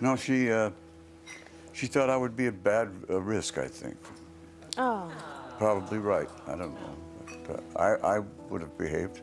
No, she thought I would be a bad risk, I think. Oh. Probably right. I don't know. But, I would have behaved.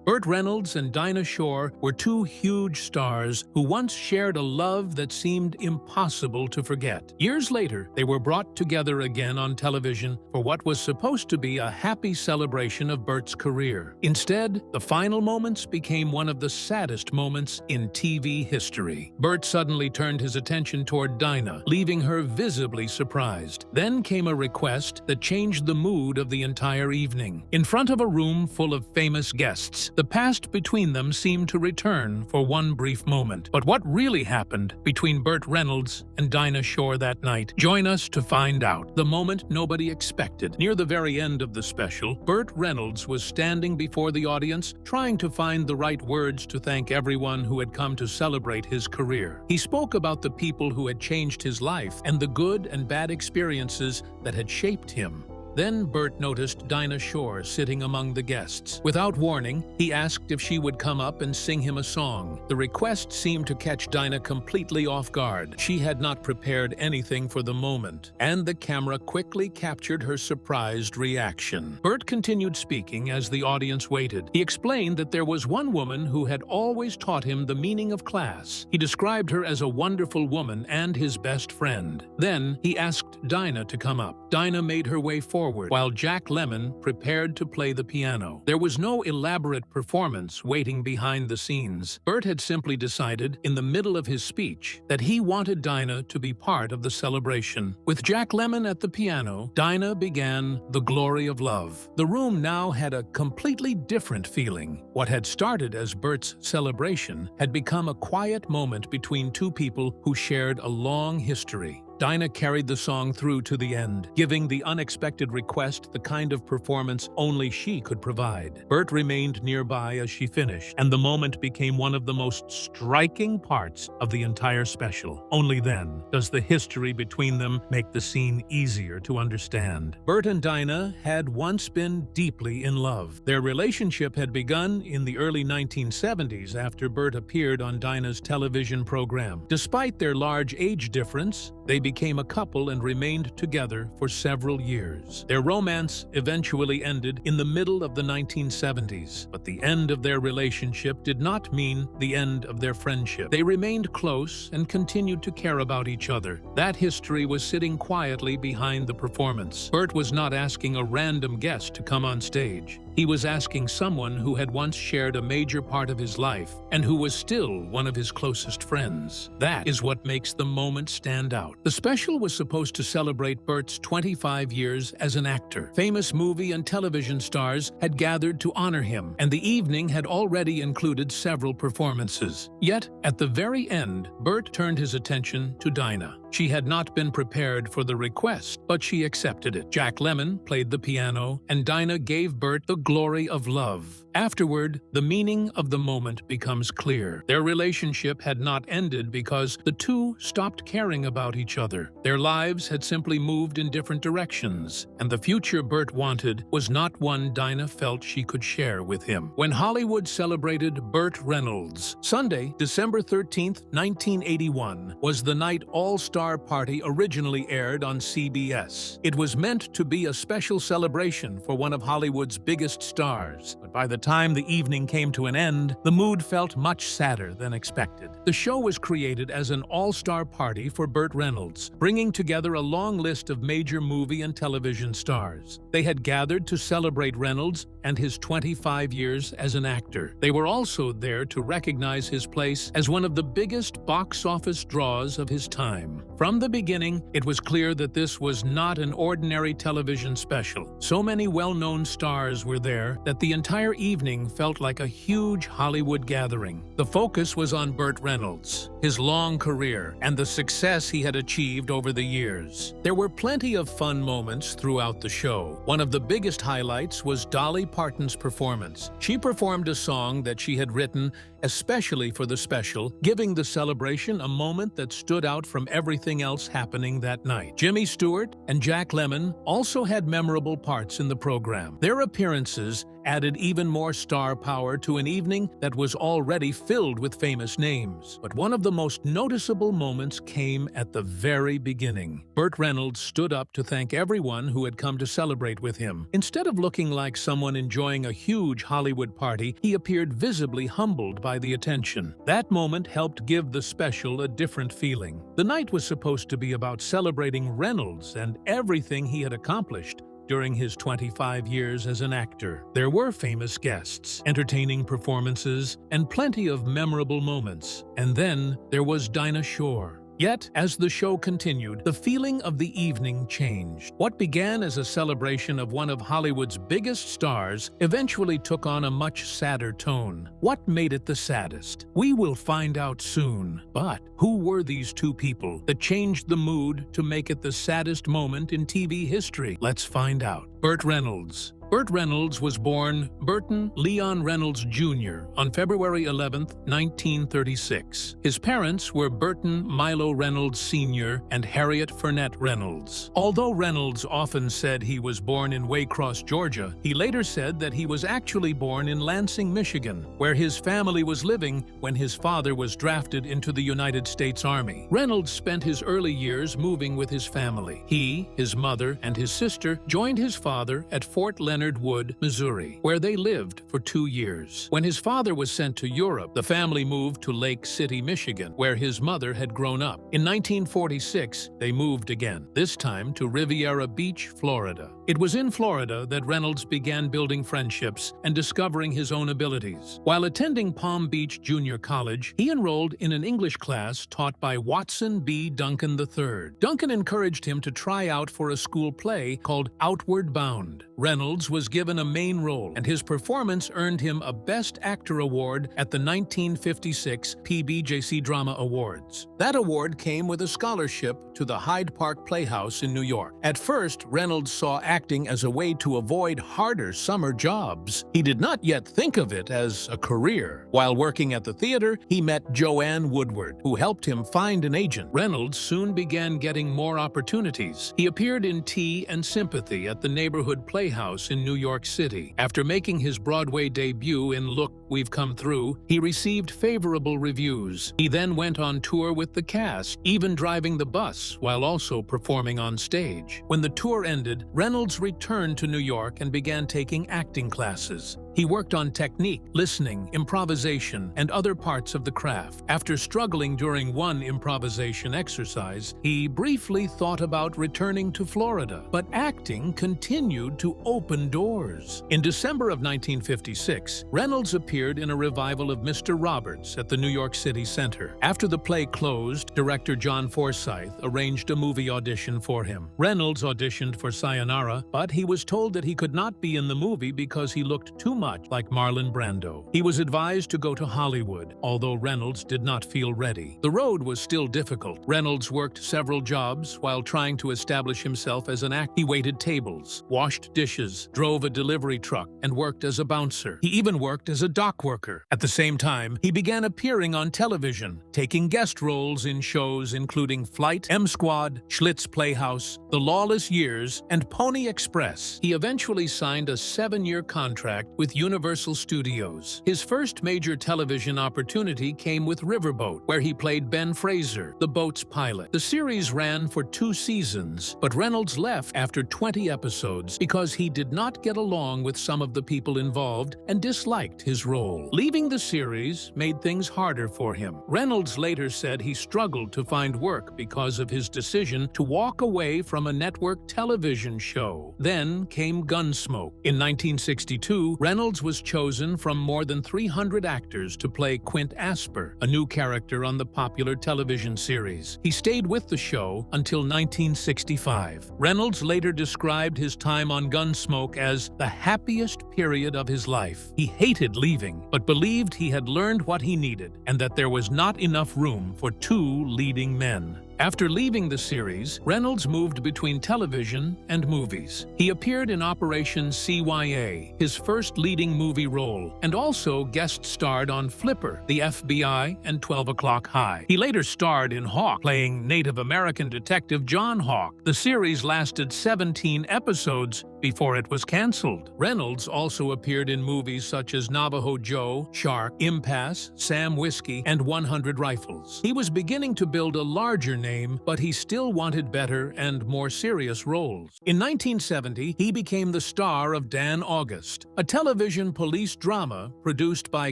Burt Reynolds and Dinah Shore were two huge stars who once shared a love that seemed impossible to forget. Years later, they were brought together again on television for what was supposed to be a happy celebration of Burt's career. Instead, the final moments became one of the saddest moments in TV history. Burt suddenly turned his attention toward Dinah, leaving her visibly surprised. Then came a request that changed the mood of the entire evening. In front of a room full of famous guests, the past between them seemed to return for one brief moment. But what really happened between Burt Reynolds and Dinah Shore that night? Join us to find out. The moment nobody expected. Near the very end of the special, Burt Reynolds was standing before the audience, trying to find the right words to thank everyone who had come to celebrate his career. He spoke about the people who had changed his life and the good and bad experiences that had shaped him. Then Burt noticed Dinah Shore sitting among the guests. Without warning, he asked if she would come up and sing him a song. The request seemed to catch Dinah completely off guard. She had not prepared anything for the moment, and the camera quickly captured her surprised reaction. Burt continued speaking as the audience waited. He explained that there was one woman who had always taught him the meaning of class. He described her as a wonderful woman and his best friend. Then he asked Dinah to come up. Dinah made her way forward, while Jack Lemmon prepared to play the piano. There was no elaborate performance waiting behind the scenes. Burt had simply decided, in the middle of his speech, that he wanted Dinah to be part of the celebration. With Jack Lemmon at the piano, Dinah began The Glory of Love. The room now had a completely different feeling. What had started as Burt's celebration had become a quiet moment between two people who shared a long history. Dinah carried the song through to the end, giving the unexpected request the kind of performance only she could provide. Burt remained nearby as she finished, and the moment became one of the most striking parts of the entire special. Only then does the history between them make the scene easier to understand. Burt and Dinah had once been deeply in love. Their relationship had begun in the early 1970s after Burt appeared on Dinah's television program. Despite their large age difference, they became a couple and remained together for several years. Their romance eventually ended in the middle of the 1970s, but the end of their relationship did not mean the end of their friendship. They remained close and continued to care about each other. That history was sitting quietly behind the performance. Burt was not asking a random guest to come on stage. He was asking someone who had once shared a major part of his life and who was still one of his closest friends. That is what makes the moment stand out. The special was supposed to celebrate Burt's 25 years as an actor. Famous movie and television stars had gathered to honor him, and the evening had already included several performances. Yet, at the very end, Burt turned his attention to Dinah. She had not been prepared for the request, but she accepted it. Jack Lemmon played the piano, and Dinah gave Burt The Glory of Love. Afterward, the meaning of the moment becomes clear. Their relationship had not ended because the two stopped caring about each other. Their lives had simply moved in different directions, and the future Burt wanted was not one Dinah felt she could share with him. When Hollywood celebrated Burt Reynolds, Sunday, December 13th, 1981, was the night All-Star Party originally aired on CBS. It was meant to be a special celebration for one of Hollywood's biggest stars, but by the time the evening came to an end, the mood felt much sadder than expected. The show was created as an all-star party for Burt Reynolds, bringing together a long list of major movie and television stars. They had gathered to celebrate Reynolds and his 25 years as an actor. They were also there to recognize his place as one of the biggest box office draws of his time. From the beginning, it was clear that this was not an ordinary television special. So many well-known stars were there that the entire evening felt like a huge Hollywood gathering. The focus was on Burt Reynolds, his long career, and the success he had achieved over the years. There were plenty of fun moments throughout the show. One of the biggest highlights was Dolly Parton's performance. She performed a song that she had written especially for the special, giving the celebration a moment that stood out from everything else happening that night. Jimmy Stewart and Jack Lemmon also had memorable parts in the program. Their appearances added even more star power to an evening that was already filled with famous names. But one of the most noticeable moments came at the very beginning. Burt Reynolds stood up to thank everyone who had come to celebrate with him. Instead of looking like someone enjoying a huge Hollywood party, he appeared visibly humbled by the attention. That moment helped give the special a different feeling. The night was supposed to be about celebrating Reynolds and everything he had accomplished during his 25 years as an actor. There were famous guests, entertaining performances, and plenty of memorable moments. And then there was Dinah Shore. Yet, as the show continued, the feeling of the evening changed. What began as a celebration of one of Hollywood's biggest stars eventually took on a much sadder tone. What made it the saddest? We will find out soon. But who were these two people that changed the mood to make it the saddest moment in TV history? Let's find out. Burt Reynolds. Burt Reynolds was born Burton Leon Reynolds Jr. on February 11, 1936. His parents were Burton Milo Reynolds Sr. and Harriet Fernette Reynolds. Although Reynolds often said he was born in Waycross, Georgia, he later said that he was actually born in Lansing, Michigan, where his family was living when his father was drafted into the United States Army. Reynolds spent his early years moving with his family. He, his mother, and his sister joined his father at Fort Leonard Wood, Missouri, where they lived for 2 years. When his father was sent to Europe, the family moved to Lake City, Michigan, where his mother had grown up. In 1946, they moved again, this time to Riviera Beach, Florida. It was in Florida that Reynolds began building friendships and discovering his own abilities. While attending Palm Beach Junior College, he enrolled in an English class taught by Watson B. Duncan III. Duncan encouraged him to try out for a school play called Outward Bound. Reynolds was given a main role, and his performance earned him a Best Actor award at the 1956 PBJC Drama Awards. That award came with a scholarship to the Hyde Park Playhouse in New York. At first, Reynolds saw acting as a way to avoid harder summer jobs. He did not yet think of it as a career. While working at the theater, he met Joanne Woodward, who helped him find an agent. Reynolds soon began getting more opportunities. He appeared in Tea and Sympathy at the neighborhood Playhouse in New York City. After making his Broadway debut in Look, We've Come Through, he received favorable reviews. He then went on tour with the cast, even driving the bus while also performing on stage. When the tour ended, Reynolds returned to New York and began taking acting classes. He worked on technique, listening, improvisation, and other parts of the craft. After struggling during one improvisation exercise, he briefly thought about returning to Florida, but acting continued to open doors. In December of 1956, Reynolds appeared in a revival of Mr. Roberts at the New York City Center. After the play closed, director John Forsythe arranged a movie audition for him. Reynolds auditioned for Sayonara, but he was told that he could not be in the movie because he looked too much like Marlon Brando. He was advised to go to Hollywood, although Reynolds did not feel ready. The road was still difficult. Reynolds worked several jobs while trying to establish himself as an actor. He waited tables, washed dishes, drove a delivery truck, and worked as a bouncer. He even worked as a dock worker. At the same time, he began appearing on television, taking guest roles in shows including Flight, M Squad, Schlitz Playhouse, The Lawless Years, and Pony Express. He eventually signed a 7-year contract with Universal Studios. His first major television opportunity came with Riverboat, where he played Ben Fraser, the boat's pilot. The series ran for 2 seasons, but Reynolds left after 20 episodes because he did not get along with some of the people involved and disliked his role. Leaving the series made things harder for him. Reynolds later said he struggled to find work because of his decision to walk away from a network television show. Then came Gunsmoke. In 1962, Reynolds was chosen from more than 300 actors to play Quint Asper, a new character on the popular television series. He stayed with the show until 1965. Reynolds later described his time on Gunsmoke as the happiest period of his life. He hated leaving, but believed he had learned what he needed and that there was not enough room for 2 leading men. After leaving the series, Reynolds moved between television and movies. He appeared in Operation CYA, his first leading movie role, and also guest starred on Flipper, the FBI, and 12 O'Clock High. He later starred in Hawk, playing Native American detective John Hawk. The series lasted 17 episodes before it was canceled. Reynolds also appeared in movies such as Navajo Joe, Shark, Impasse, Sam Whiskey, and 100 Rifles. He was beginning to build a larger name, but he still wanted better and more serious roles. In 1970, he became the star of Dan August, a television police drama produced by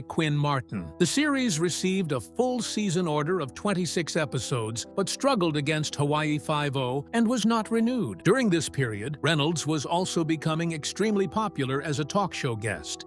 Quinn Martin. The series received a full season order of 26 episodes, but struggled against Hawaii Five-0 and was not renewed. During this period, Reynolds was also becoming extremely popular as a talk show guest.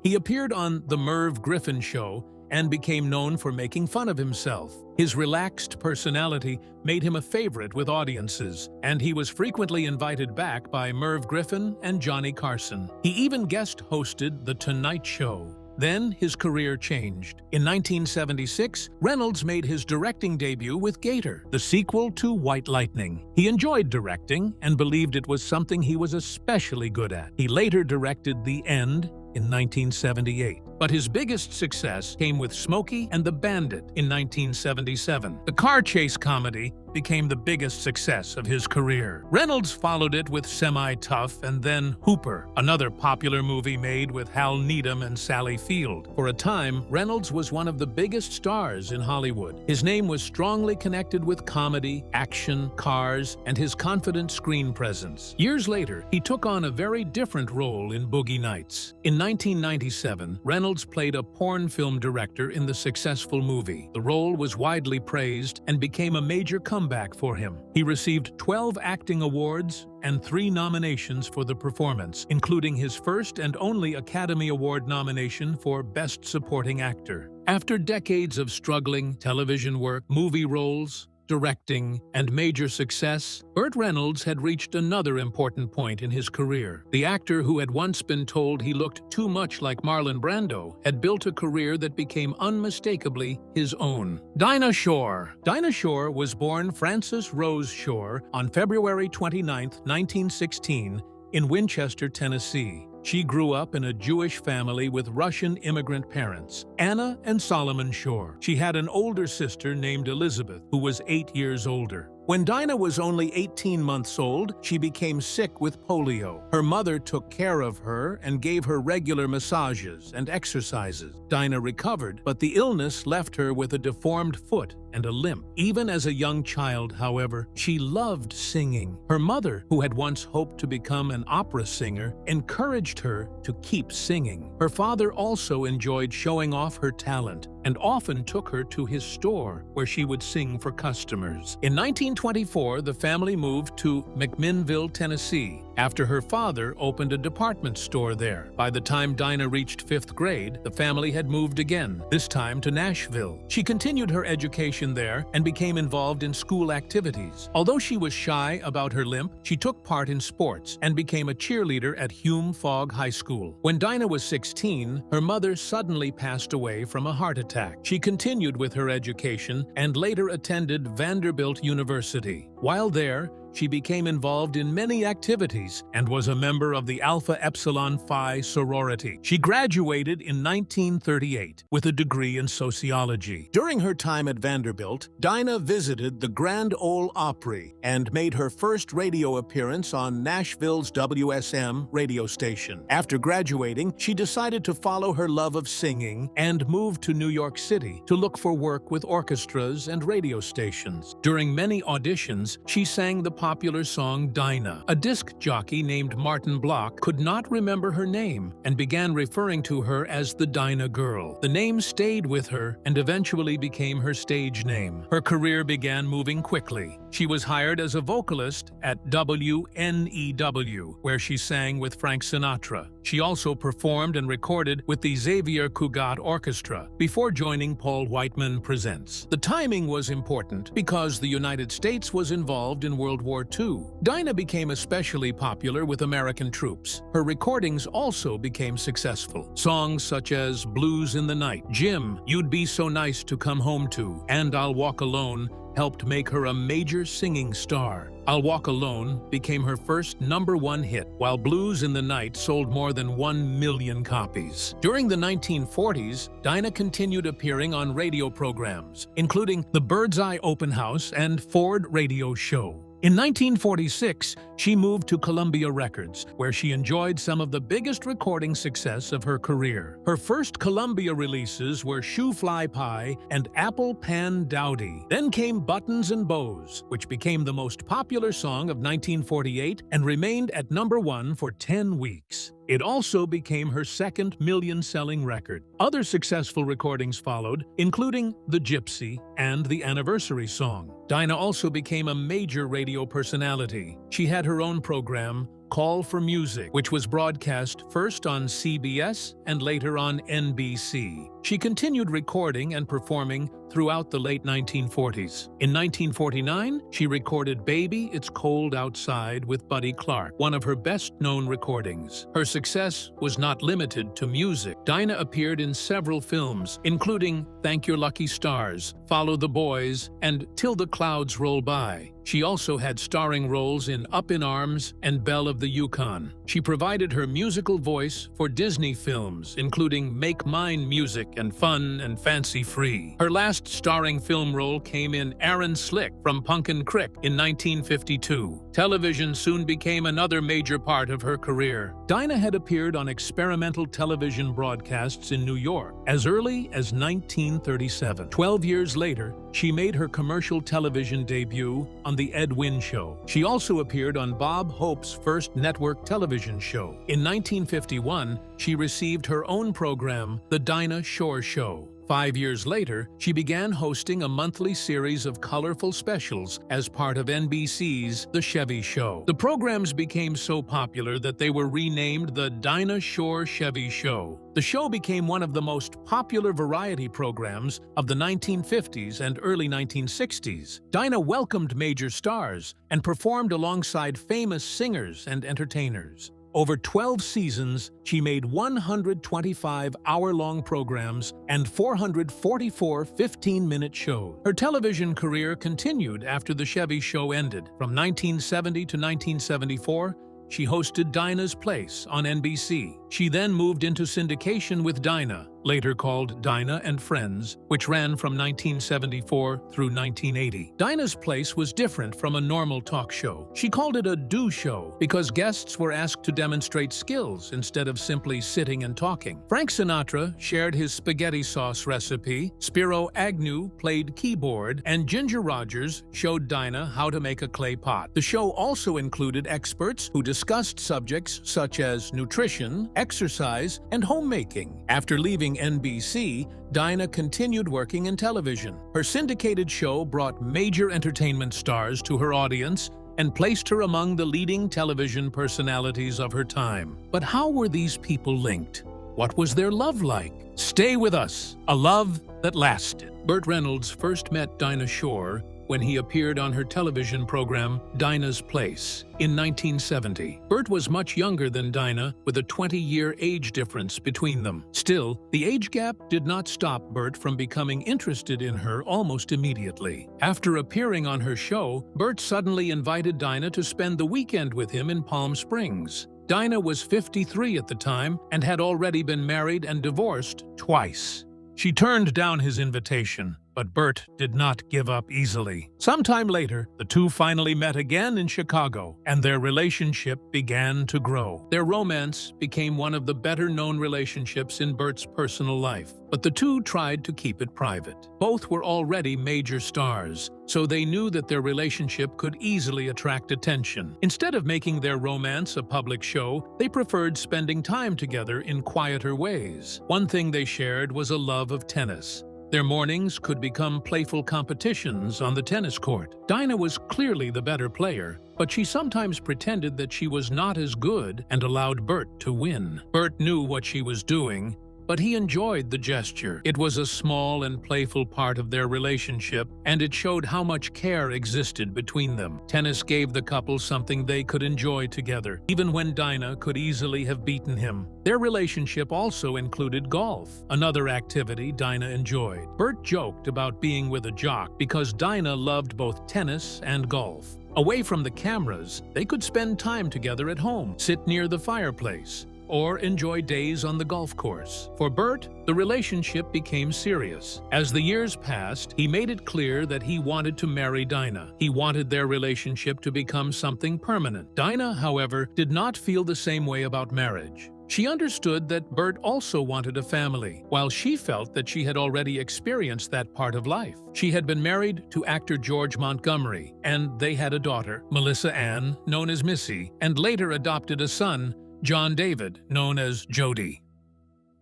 He appeared on The Merv Griffin Show and became known for making fun of himself. His relaxed personality made him a favorite with audiences, and he was frequently invited back by Merv Griffin and Johnny Carson. He even guest-hosted The Tonight Show. Then his career changed. In 1976, Reynolds made his directing debut with Gator, the sequel to White Lightning. He enjoyed directing and believed it was something he was especially good at. He later directed The End in 1978. But his biggest success came with Smokey and the Bandit in 1977. The car chase comedy became the biggest success of his career. Reynolds followed it with Semi-Tough and then Hooper, another popular movie made with Hal Needham and Sally Field. For a time, Reynolds was one of the biggest stars in Hollywood. His name was strongly connected with comedy, action, cars, and his confident screen presence. Years later, he took on a very different role in Boogie Nights. In 1997, Reynolds played a porn film director in the successful movie. The role was widely praised and became a major comeback for him. He received 12 acting awards and 3 nominations for the performance, including his first and only Academy Award nomination for Best Supporting Actor. After decades of struggling television work, movie roles, directing, and major success, Burt Reynolds had reached another important point in his career. The actor who had once been told he looked too much like Marlon Brando had built a career that became unmistakably his own. Dinah Shore. Dinah Shore was born Frances Rose Shore on February 29, 1916, in Winchester, Tennessee. She grew up in a Jewish family with Russian immigrant parents, Anna and Solomon Shore. She had an older sister named Elizabeth, who was 8 years older. When Dinah was only 18 months old, she became sick with polio. Her mother took care of her and gave her regular massages and exercises. Dinah recovered, but the illness left her with a deformed foot and a limp. Even as a young child, however, she loved singing. Her mother, who had once hoped to become an opera singer, encouraged her to keep singing. Her father also enjoyed showing off her talent and often took her to his store where she would sing for customers. In 1924, the family moved to McMinnville, Tennessee, after her father opened a department store there. By the time Dinah reached 5th grade, the family had moved again, this time to Nashville. She continued her education there and became involved in school activities. Although she was shy about her limp, she took part in sports and became a cheerleader at Hume Fogg High School. When Dinah was 16, her mother suddenly passed away from a heart attack. She continued with her education and later attended Vanderbilt University. While there, she became involved in many activities and was a member of the Alpha Epsilon Phi sorority. She graduated in 1938 with a degree in sociology. During her time at Vanderbilt, Dinah visited the Grand Ole Opry and made her first radio appearance on Nashville's WSM radio station. After graduating, she decided to follow her love of singing and moved to New York City to look for work with orchestras and radio stations. During many auditions, she sang the popular song Dinah. A disc jockey named Martin Block could not remember her name and began referring to her as the Dinah Girl. The name stayed with her and eventually became her stage name. Her career began moving quickly. She was hired as a vocalist at WNEW, where she sang with Frank Sinatra. She also performed and recorded with the Xavier Cugat Orchestra before joining Paul Whiteman Presents. The timing was important because the United States was involved in World War II. Dinah became especially popular with American troops. Her recordings also became successful. Songs such as Blues in the Night, Jim, You'd Be So Nice to Come Home To, and I'll Walk Alone helped make her a major singing star. I'll Walk Alone became her first #1 hit, while Blues in the Night sold more than 1 million copies. During the 1940s, Dinah continued appearing on radio programs, including the Bird's Eye Open House and Ford Radio Show. In 1946, she moved to Columbia Records, where she enjoyed some of the biggest recording success of her career. Her first Columbia releases were Shoe Fly Pie and Apple Pan Dowdy. Then came Buttons and Bows, which became the most popular song of 1948 and remained at #1 for 10 weeks. It also became her second million-selling record. Other successful recordings followed, including The Gypsy and the Anniversary Song. Dinah also became a major radio personality. She had her own program, Call for Music, which was broadcast first on CBS and later on NBC. She continued recording and performing throughout the late 1940s. In 1949, she recorded Baby, It's Cold Outside with Buddy Clark, one of her best-known recordings. Her success was not limited to music. Dinah appeared in several films, including Thank Your Lucky Stars, Follow the Boys, and Till the Clouds Roll By. She also had starring roles in Up in Arms and Belle of the Yukon. She provided her musical voice for Disney films, including Make Mine Music and Fun and Fancy Free. Her last starring film role came in Aaron Slick from Pumpkin Crick in 1952. Television soon became another major part of her career. Dinah had appeared on experimental television broadcasts in New York as early as 1937. 12 years later, she made her commercial television debut on The Ed Wynn Show. She also appeared on Bob Hope's first network television show. In 1951, she received her own program, The Dinah Shore Show. 5 years later, she began hosting a monthly series of colorful specials as part of NBC's The Chevy Show. The programs became so popular that they were renamed the Dinah Shore Chevy Show. The show became one of the most popular variety programs of the 1950s and early 1960s. Dinah welcomed major stars and performed alongside famous singers and entertainers. Over 12 seasons, she made 125 hour-long programs and 444 15-minute shows. Her television career continued after The Chevy Show ended. From 1970 to 1974, she hosted Dinah's Place on NBC. She then moved into syndication with Dinah, later called Dinah and Friends, which ran from 1974 through 1980. Dinah's Place was different from a normal talk show. She called it a do show because guests were asked to demonstrate skills instead of simply sitting and talking. Frank Sinatra shared his spaghetti sauce recipe, Spiro Agnew played keyboard, and Ginger Rogers showed Dinah how to make a clay pot. The show also included experts who discussed subjects such as nutrition, exercise, and homemaking. After leaving NBC, Dinah continued working in television. Her syndicated show brought major entertainment stars to her audience and placed her among the leading television personalities of her time. But how were these people linked? What was their love like? Stay with us, a love that lasted. Burt Reynolds first met Dinah Shore when he appeared on her television program, Dinah's Place, in 1970. Burt was much younger than Dinah, with a 20-year age difference between them. Still, the age gap did not stop Burt from becoming interested in her almost immediately. After appearing on her show, Burt suddenly invited Dinah to spend the weekend with him in Palm Springs. Dinah was 53 at the time and had already been married and divorced twice. She turned down his invitation, but Burt did not give up easily. Sometime later, the two finally met again in Chicago, and their relationship began to grow. Their romance became one of the better-known relationships in Burt's personal life, but the two tried to keep it private. Both were already major stars, so they knew that their relationship could easily attract attention. Instead of making their romance a public show, they preferred spending time together in quieter ways. One thing they shared was a love of tennis. Their mornings could become playful competitions on the tennis court. Dinah was clearly the better player, but she sometimes pretended that she was not as good and allowed Burt to win. Burt knew what she was doing, But he enjoyed the gesture. It was a small and playful part of their relationship, and it showed how much care existed between them. Tennis gave the couple something they could enjoy together, even when Dinah could easily have beaten him. Their relationship also included golf, another activity Dinah enjoyed. Burt joked about being with a jock because Dinah loved both tennis and golf. Away from the cameras, they could spend time together at home, sit near the fireplace, or enjoy days on the golf course. For Burt, the relationship became serious. As the years passed, he made it clear that he wanted to marry Dinah. He wanted their relationship to become something permanent. Dinah, however, did not feel the same way about marriage. She understood that Burt also wanted a family, while she felt that she had already experienced that part of life. She had been married to actor George Montgomery, and they had a daughter, Melissa Ann, known as Missy, and later adopted a son, John David, known as Jody.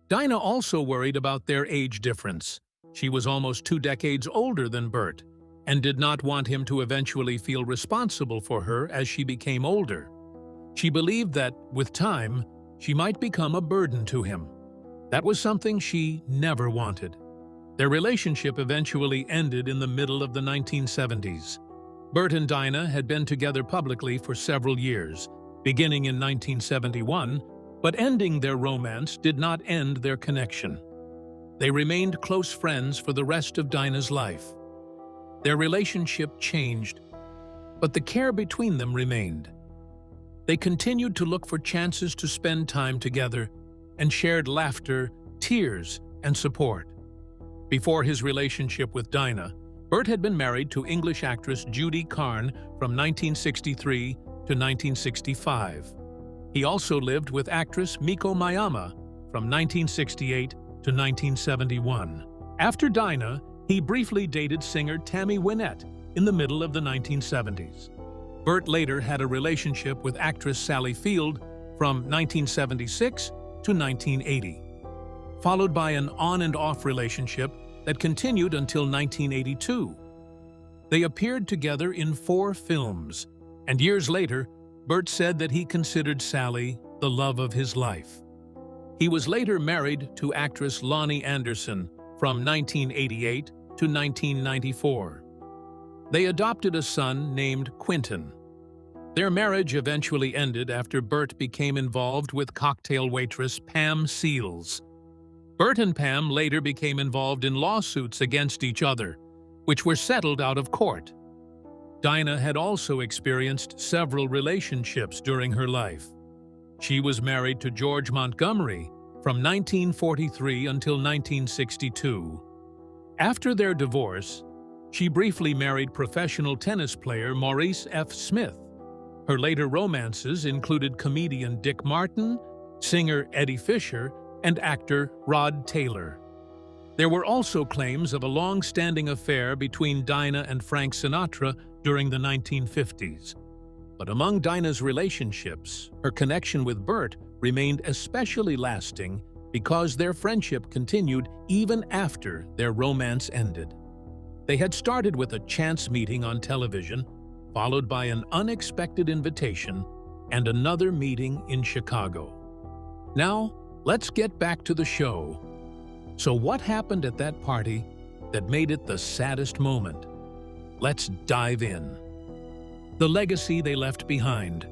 Dinah also worried about their age difference. She was almost 2 decades older than Burt, and did not want him to eventually feel responsible for her as she became older. She believed that, with time, she might become a burden to him. That was something she never wanted. Their relationship eventually ended in the middle of the 1970s. Burt and Dinah had been together publicly for several years, beginning in 1971, but ending their romance did not end their connection. They remained close friends for the rest of Dinah's life. Their relationship changed, but the care between them remained. They continued to look for chances to spend time together and shared laughter, tears, and support. Before his relationship with Dinah, Burt had been married to English actress Judy Carne from 1963 to 1965. He also lived with actress Miko Mayama from 1968 to 1971. After Dinah, he briefly dated singer Tammy Wynette in the middle of the 1970s. Burt later had a relationship with actress Sally Field from 1976 to 1980, followed by an on-and-off relationship that continued until 1982. They appeared together in 4 films, and years later, Burt said that he considered Sally the love of his life. He was later married to actress Lonnie Anderson from 1988 to 1994. They adopted a son named Quentin. Their marriage eventually ended after Burt became involved with cocktail waitress Pam Seals. Burt and Pam later became involved in lawsuits against each other, which were settled out of court. Dinah had also experienced several relationships during her life. She was married to George Montgomery from 1943 until 1962. After their divorce, she briefly married professional tennis player Maurice F. Smith. Her later romances included comedian Dick Martin, singer Eddie Fisher, and actor Rod Taylor. There were also claims of a long-standing affair between Dinah and Frank Sinatra during the 1950s. But among Dinah's relationships, her connection with Burt remained especially lasting because their friendship continued even after their romance ended. They had started with a chance meeting on television, followed by an unexpected invitation and another meeting in Chicago. Now, let's get back to the show. So what happened at that party that made it the saddest moment? Let's dive in. The legacy they left behind.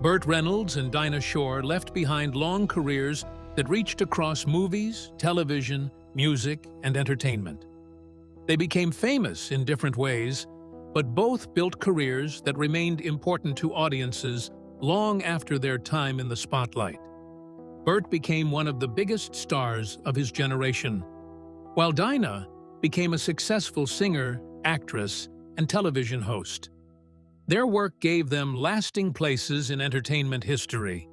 Burt Reynolds and Dinah Shore left behind long careers that reached across movies, television, music, and entertainment. They became famous in different ways, but both built careers that remained important to audiences long after their time in the spotlight. Burt became one of the biggest stars of his generation, while Dinah became a successful singer, actress, and television host. Their work gave them lasting places in entertainment history.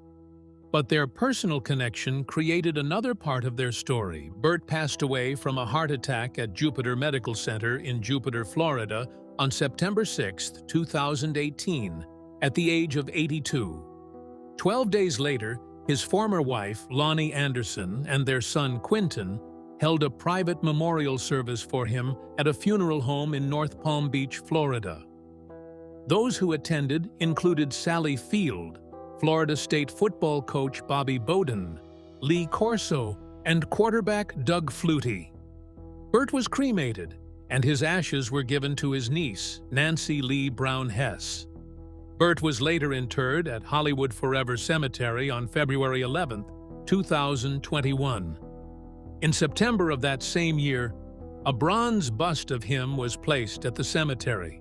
But their personal connection created another part of their story. Burt passed away from a heart attack at Jupiter Medical Center in Jupiter, Florida, on September 6, 2018, at the age of 82. 12 days later, his former wife, Lonnie Anderson, and their son, Quentin, held a private memorial service for him at a funeral home in North Palm Beach, Florida. Those who attended included Sally Field, Florida State football coach Bobby Bowden, Lee Corso, and quarterback Doug Flutie. Burt was cremated, and his ashes were given to his niece, Nancy Lee Brown Hess. Burt was later interred at Hollywood Forever Cemetery on February 11, 2021. In September of that same year, a bronze bust of him was placed at the cemetery.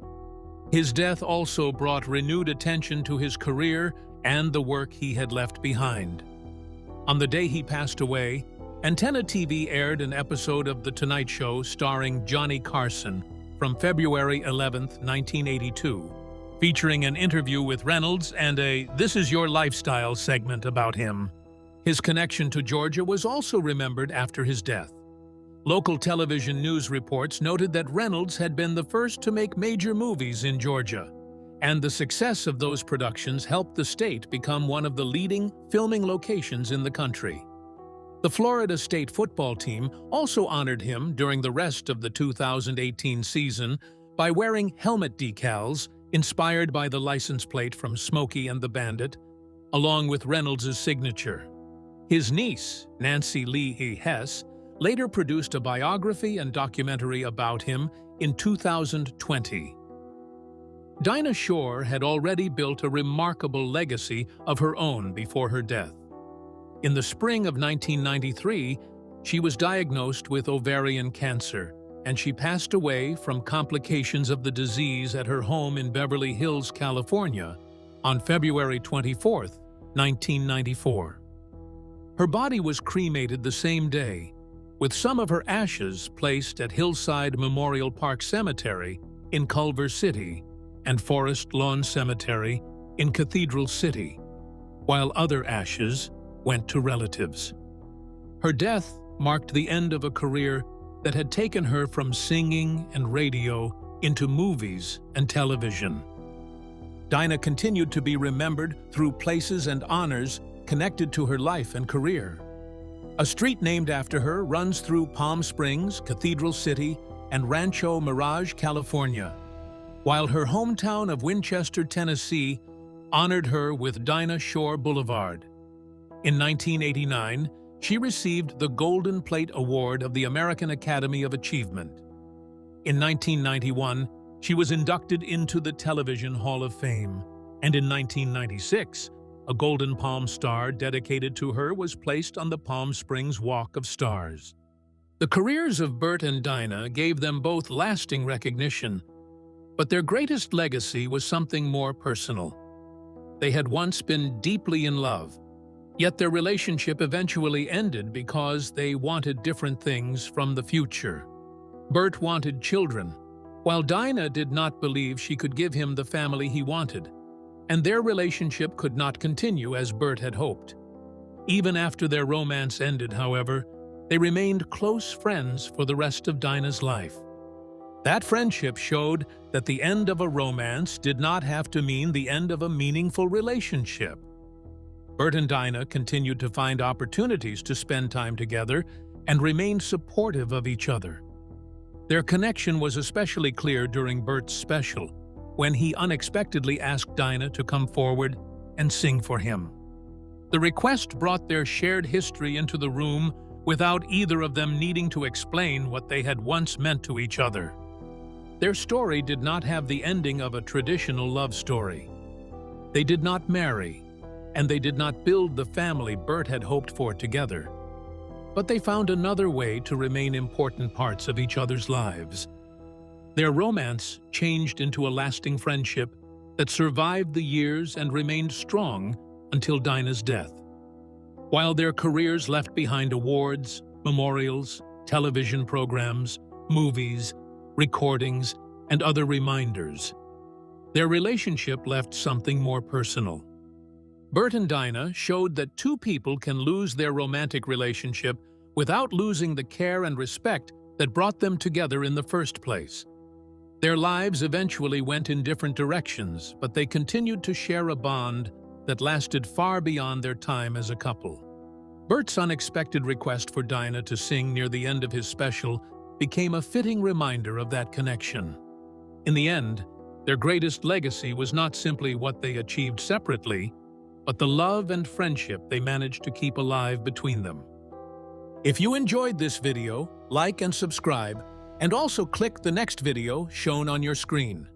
His death also brought renewed attention to his career and the work he had left behind. On the day he passed away, Antenna TV aired an episode of The Tonight Show starring Johnny Carson from February 11, 1982, featuring an interview with Reynolds and a "This Is Your Lifestyle" segment about him. His connection to Georgia was also remembered after his death. Local television news reports noted that Reynolds had been the first to make major movies in Georgia, and the success of those productions helped the state become one of the leading filming locations in the country. The Florida State football team also honored him during the rest of the 2018 season by wearing helmet decals inspired by the license plate from Smokey and the Bandit, along with Reynolds' signature. His niece, Nancy Lee Hess, later produced a biography and documentary about him in 2020. Dinah Shore had already built a remarkable legacy of her own before her death. In the spring of 1993, she was diagnosed with ovarian cancer, and she passed away from complications of the disease at her home in Beverly Hills, California, on February 24, 1994. Her body was cremated the same day, with some of her ashes placed at Hillside Memorial Park Cemetery in Culver City and Forest Lawn Cemetery in Cathedral City, while other ashes went to relatives. Her death marked the end of a career that had taken her from singing and radio into movies and television. Dinah continued to be remembered through places and honors connected to her life and career. A street named after her runs through Palm Springs, Cathedral City, and Rancho Mirage, California, while her hometown of Winchester, Tennessee, honored her with Dinah Shore Boulevard. In 1989, she received the Golden Plate Award of the American Academy of Achievement. In 1991, she was inducted into the Television Hall of Fame, and in 1996, a Golden Palm Star dedicated to her was placed on the Palm Springs Walk of Stars. The careers of Burt and Dinah gave them both lasting recognition, but their greatest legacy was something more personal. They had once been deeply in love, yet their relationship eventually ended because they wanted different things from the future. Burt wanted children, while Dinah did not believe she could give him the family he wanted, and their relationship could not continue as Burt had hoped. Even after their romance ended, however, they remained close friends for the rest of Dinah's life. That friendship showed that the end of a romance did not have to mean the end of a meaningful relationship. Burt and Dinah continued to find opportunities to spend time together and remained supportive of each other. Their connection was especially clear during Burt's special, when he unexpectedly asked Dinah to come forward and sing for him. The request brought their shared history into the room without either of them needing to explain what they had once meant to each other. Their story did not have the ending of a traditional love story. They did not marry, and they did not build the family Burt had hoped for together. But they found another way to remain important parts of each other's lives. Their romance changed into a lasting friendship that survived the years and remained strong until Dinah's death. While their careers left behind awards, memorials, television programs, movies, recordings, and other reminders, their relationship left something more personal. Burt and Dinah showed that two people can lose their romantic relationship without losing the care and respect that brought them together in the first place. Their lives eventually went in different directions, but they continued to share a bond that lasted far beyond their time as a couple. Burt's unexpected request for Dinah to sing near the end of his special became a fitting reminder of that connection. In the end, their greatest legacy was not simply what they achieved separately, but the love and friendship they managed to keep alive between them. If you enjoyed this video, like and subscribe, and also click the next video shown on your screen.